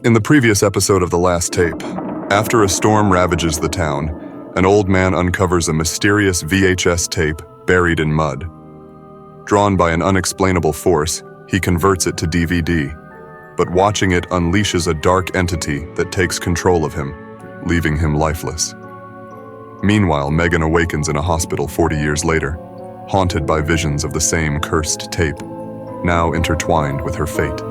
In the previous episode of The Last Tape, after a storm ravages the town, an old man uncovers a mysterious VHS tape buried in mud. Drawn by an unexplainable force, he converts it to DVD, but watching it unleashes a dark entity that takes control of him, leaving him lifeless. Meanwhile, Megan awakens in a hospital 40 years later, haunted by visions of the same cursed tape, now intertwined with her fate.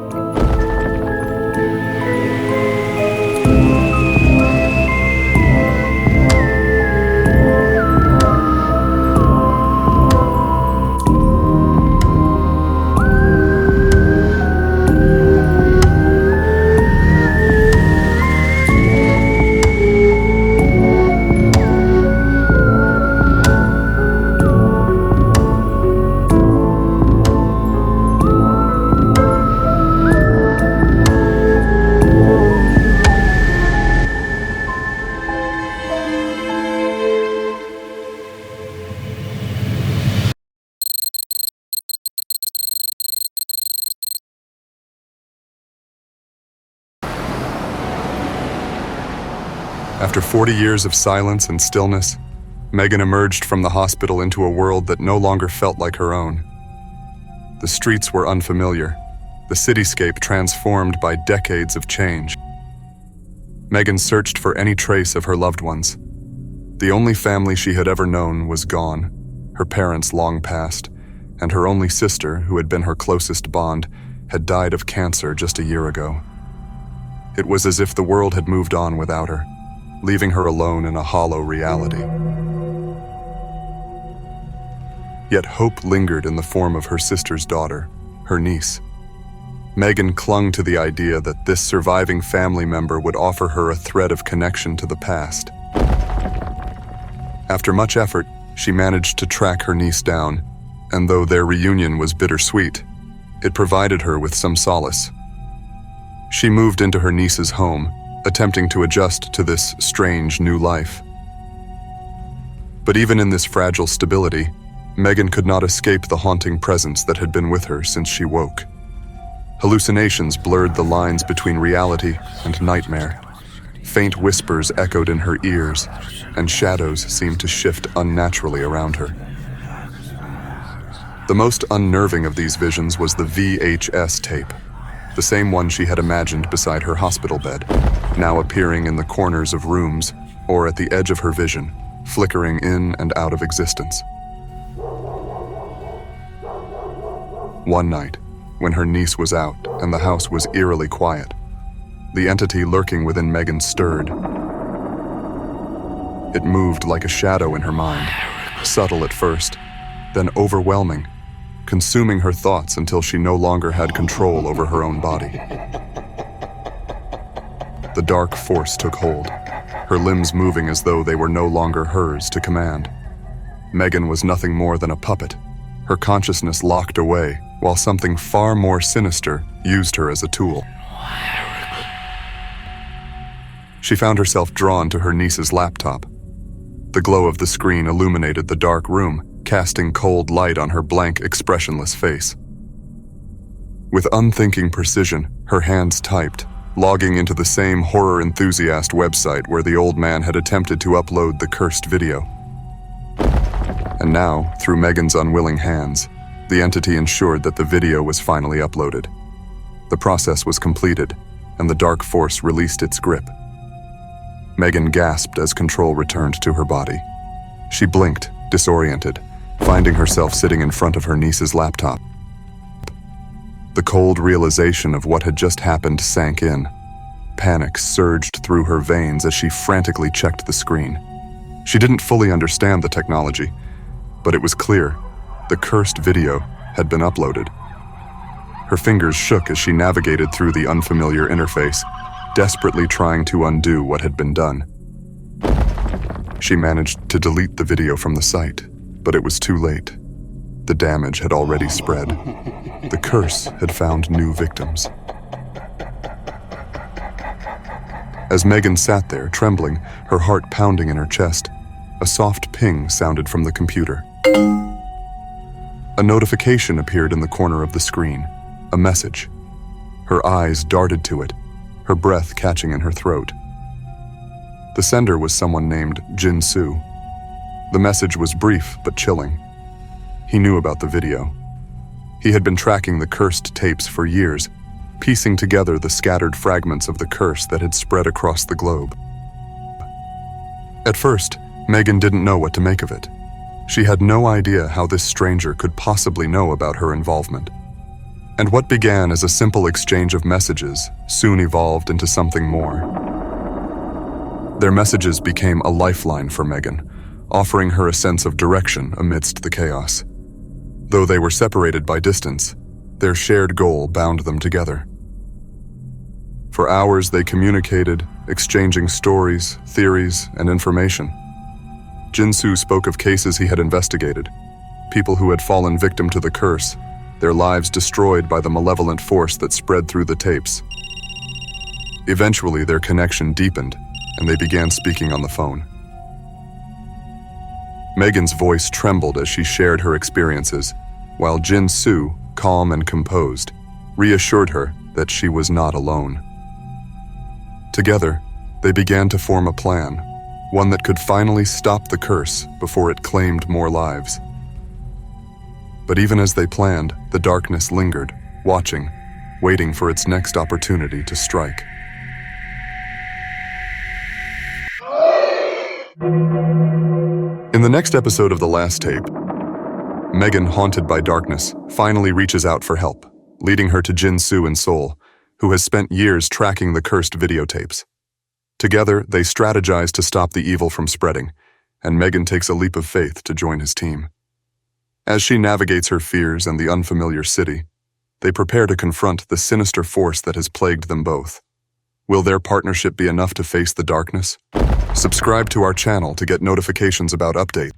After 40 years of silence and stillness, Megan emerged from the hospital into a world that no longer felt like her own. The streets were unfamiliar, the cityscape transformed by decades of change. Megan searched for any trace of her loved ones. The only family she had ever known was gone, her parents long passed, and her only sister, who had been her closest bond, had died of cancer just a year ago. It was as if the world had moved on without her, leaving her alone in a hollow reality. Yet hope lingered in the form of her sister's daughter, her niece. Megan clung to the idea that this surviving family member would offer her a thread of connection to the past. After much effort, she managed to track her niece down, and though their reunion was bittersweet, it provided her with some solace. She moved into her niece's home, attempting to adjust to this strange new life. But even in this fragile stability, Megan could not escape the haunting presence that had been with her since she woke. Hallucinations blurred the lines between reality and nightmare. Faint whispers echoed in her ears, and shadows seemed to shift unnaturally around her. The most unnerving of these visions was the VHS tape, the same one she had imagined beside her hospital bed, now appearing in the corners of rooms or at the edge of her vision, flickering in and out of existence. One night, when her niece was out and the house was eerily quiet, the entity lurking within Megan stirred. It moved like a shadow in her mind, subtle at first, then overwhelming, consuming her thoughts until she no longer had control over her own body. The dark force took hold, her limbs moving as though they were no longer hers to command. Megan was nothing more than a puppet, her consciousness locked away, while something far more sinister used her as a tool. She found herself drawn to her niece's laptop. The glow of the screen illuminated the dark room, casting cold light on her blank, expressionless face. With unthinking precision, her hands typed, logging into the same horror enthusiast website where the old man had attempted to upload the cursed video. And now, through Megan's unwilling hands, the entity ensured that the video was finally uploaded. The process was completed, and the dark force released its grip. Megan gasped as control returned to her body. She blinked, disoriented, finding herself sitting in front of her niece's laptop. The cold realization of what had just happened sank in. Panic surged through her veins as she frantically checked the screen. She didn't fully understand the technology, but it was clear the cursed video had been uploaded. Her fingers shook as she navigated through the unfamiliar interface, desperately trying to undo what had been done. She managed to delete the video from the site, but it was too late. The damage had already spread. The curse had found new victims. As Megan sat there, trembling, her heart pounding in her chest, a soft ping sounded from the computer. A notification appeared in the corner of the screen, a message. Her eyes darted to it, her breath catching in her throat. The sender was someone named Jin-Soo. The message was brief but chilling. He knew about the video. He had been tracking the cursed tapes for years, piecing together the scattered fragments of the curse that had spread across the globe. At first, Megan didn't know what to make of it. She had no idea how this stranger could possibly know about her involvement. And what began as a simple exchange of messages soon evolved into something more. Their messages became a lifeline for Megan, offering her a sense of direction amidst the chaos. Though they were separated by distance, their shared goal bound them together. For hours they communicated, exchanging stories, theories, and information. Jin-Soo spoke of cases he had investigated, people who had fallen victim to the curse, their lives destroyed by the malevolent force that spread through the tapes. Eventually their connection deepened, and they began speaking on the phone. Megan's voice trembled as she shared her experiences, while Jin-Soo, calm and composed, reassured her that she was not alone. Together, they began to form a plan, one that could finally stop the curse before it claimed more lives. But even as they planned, the darkness lingered, watching, waiting for its next opportunity to strike. In the next episode of The Last Tape, Megan, haunted by darkness, finally reaches out for help, leading her to Jin-Soo in Seoul, who has spent years tracking the cursed videotapes. Together, they strategize to stop the evil from spreading, and Megan takes a leap of faith to join his team. As she navigates her fears and the unfamiliar city, they prepare to confront the sinister force that has plagued them both. Will their partnership be enough to face the darkness? Subscribe to our channel to get notifications about updates.